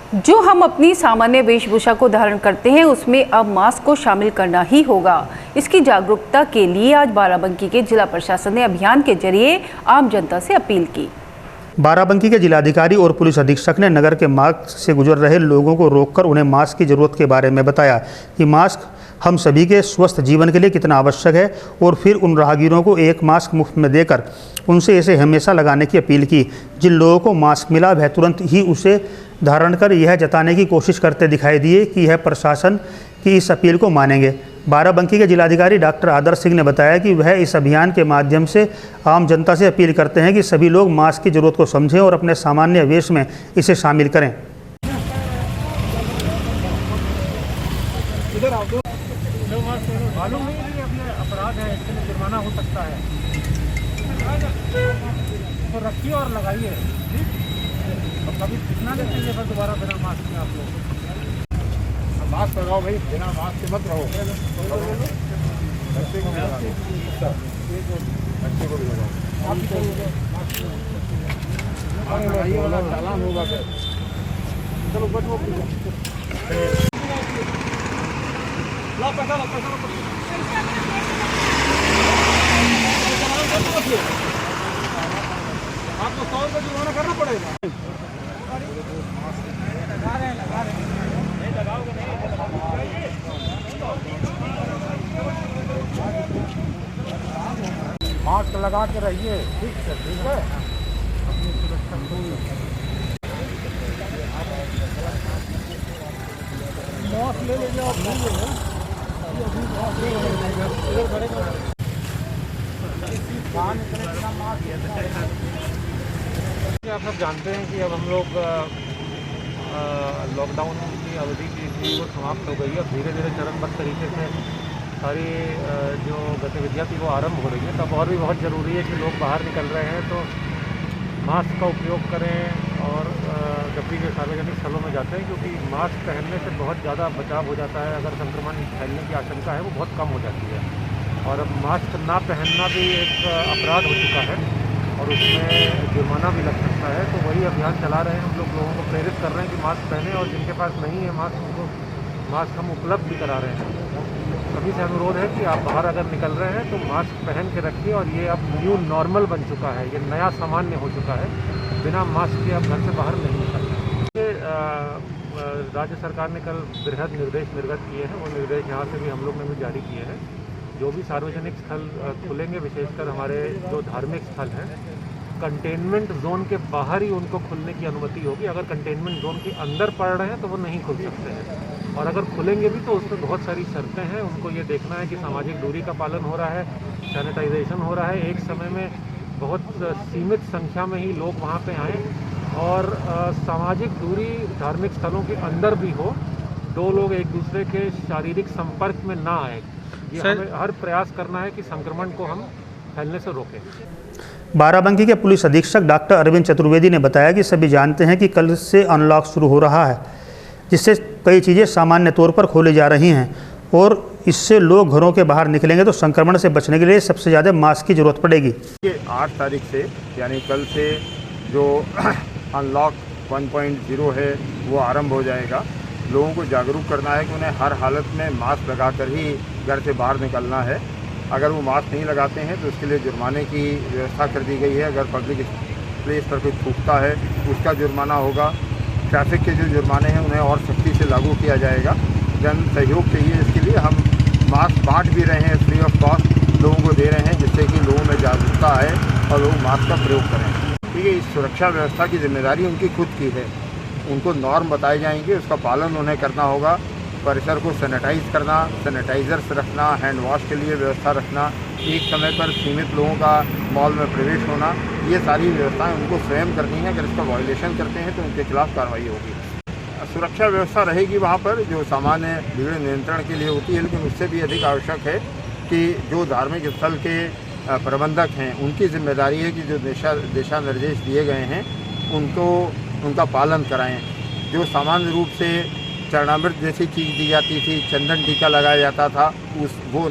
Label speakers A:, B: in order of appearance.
A: जो हम अपनी सामान्य वेशभूषा को धारण करते हैं उसमें अब मास्क को शामिल करना ही होगा। इसकी जागरूकता के लिए आज बाराबंकी के जिला प्रशासन ने अभियान के जरिए आम जनता से अपील की।
B: बाराबंकी के जिलाधिकारी और पुलिस अधीक्षक ने नगर के मार्ग से गुजर रहे लोगों को रोककर उन्हें मास्क की ज़रूरत के बारे में बताया कि मास्क हम सभी के स्वस्थ जीवन के लिए कितना आवश्यक है, और फिर उन राहगीरों को एक मास्क मुफ्त में देकर उनसे इसे हमेशा लगाने की अपील की। जिन लोगों को मास्क मिला वह तुरंत ही उसे धारण कर यह जताने की कोशिश करते दिखाई दिए कि यह प्रशासन की इस अपील को मानेंगे। बाराबंकी के जिलाधिकारी डॉक्टर आदर्श सिंह ने बताया कि वह इस अभियान के माध्यम से आम जनता से अपील करते हैं कि सभी लोग मास्क की ज़रूरत को समझें और अपने सामान्य वेश में इसे शामिल करें।
C: मालूम नहीं कि अपने अपराध है, इसके लिए जुर्माना हो सकता है, तो रखिए और लगाइए। और कभी कितना देते हैं फिर दोबारा बिना मास्क में आप लोग मास्क लगाओ भाई, बिना मास्क के मत रहो। बच्चे को भी लगाओ, बच्चे को भी लगाओ, आप लगाइए वाला चालान होगा फिर। चलो बचो आपको 100 रुपये जुर्माना करना पड़ेगा। मास्क लगा के रहिए, ठीक है, ठीक है। अपनी सुरक्षा मास्क ले लीजिए, आप नहीं ले आप सब जानते हैं कि अब हम लोग लॉकडाउन की अवधि की बिल्कुल समाप्त हो गई है। धीरे धीरे चरणबद्ध तरीके से सारी जो गतिविधियाँ थी वो आरंभ हो रही है। तब और भी बहुत ज़रूरी है कि लोग बाहर निकल रहे हैं तो मास्क का उपयोग करें, और जब भी सार्वजनिक स्थलों में जाते हैं, क्योंकि मास्क पहनने से बहुत ज़्यादा बचाव हो जाता है। अगर संक्रमण फैलने की आशंका है वो बहुत कम हो जाती है। और अब मास्क ना पहनना भी एक अपराध हो चुका है और उसमें जुर्माना भी लग सकता है। तो वही अभियान चला रहे हैं, हम लोगों को प्रेरित कर रहे हैं कि मास्क पहने, और जिनके पास नहीं है मास्क उनको मास्क हम उपलब्ध भी करा रहे हैं। सभी से अनुरोध है कि आप बाहर अगर निकल रहे हैं तो मास्क पहन के रखिए। और ये अब न्यू नॉर्मल बन चुका है, ये नया सामान्य हो चुका है। बिना मास्क के आप घर से बाहर नहीं निकलना। राज्य सरकार ने कल बृहद निर्देश निर्गत किए हैं, वो निर्देश यहाँ से भी हम लोग ने भी जारी किए हैं। जो भी सार्वजनिक स्थल खुलेंगे, विशेषकर हमारे जो धार्मिक स्थल हैं, कंटेनमेंट जोन के बाहर ही उनको खुलने की अनुमति होगी। अगर कंटेनमेंट जोन के अंदर पड़ रहे हैं तो वो नहीं खुल सकते हैं, और अगर खुलेंगे भी तो उसमें बहुत सारी शर्तें हैं। उनको ये देखना है कि सामाजिक दूरी का पालन हो रहा है, सैनिटाइजेशन हो रहा है, एक समय में बहुत सीमित संख्या में ही लोग वहाँ पे आएँ, और सामाजिक दूरी धार्मिक स्थलों के अंदर भी हो, 2 लोग एक दूसरे के शारीरिक संपर्क में ना आए। ये हमें हर प्रयास करना है कि संक्रमण को हम फैलने से रोकें।
B: बाराबंकी के पुलिस अधीक्षक डॉक्टर अरविंद चतुर्वेदी ने बताया कि सभी जानते हैं कि कल से अनलॉक शुरू हो रहा है, जिससे कई चीज़ें सामान्य तौर पर खोली जा रही हैं, और इससे लोग घरों के बाहर निकलेंगे तो संक्रमण से बचने के लिए सबसे ज़्यादा मास्क की ज़रूरत पड़ेगी।
D: 8 तारीख से यानी कल से जो अनलॉक 1.0 है वो आरंभ हो जाएगा। लोगों को जागरूक करना है कि उन्हें हर हालत में मास्क लगाकर ही घर से बाहर निकलना है। अगर वो मास्क नहीं लगाते हैं तो उसके लिए जुर्माने की व्यवस्था कर दी गई है। अगर पब्लिक प्लेस पर कोई थूकता है उसका जुर्माना होगा। ट्रैफिक के जो जुर्माने हैं उन्हें और सख्ती से लागू किया जाएगा। जन सहयोग चाहिए, इसके लिए हम मास्क बांट भी रहे हैं, फ्री ऑफ कॉस्ट लोगों को दे रहे हैं, जिससे कि लोगों में जागरूकता आए और लोग मास्क का प्रयोग करें। ठीक है, इस सुरक्षा व्यवस्था की जिम्मेदारी उनकी खुद की है। उनको नॉर्म बताए जाएंगे, उसका पालन उन्हें करना होगा। परिसर को सैनिटाइज करना, सैनिटाइजर्स रखना, हैंड वॉश के लिए व्यवस्था रखना, एक समय पर सीमित लोगों का मॉल में प्रवेश होना, ये सारी व्यवस्थाएं उनको स्वयं करनी है। अगर इसका वायलेशन करते हैं तो उनके खिलाफ कार्रवाई होगी। सुरक्षा व्यवस्था रहेगी वहाँ पर जो सामान्य भीड़ नियंत्रण के लिए होती है, लेकिन उससे भी अधिक आवश्यक है कि जो धार्मिक स्थल के प्रबंधक हैं उनकी जिम्मेदारी है कि जो दिशा निर्देश दिए गए हैं उनका पालन कराएं। जो सामान्य रूप से चरणामृत जैसी चीज़ दी जाती थी, चंदन टीका लगाया जाता था, वो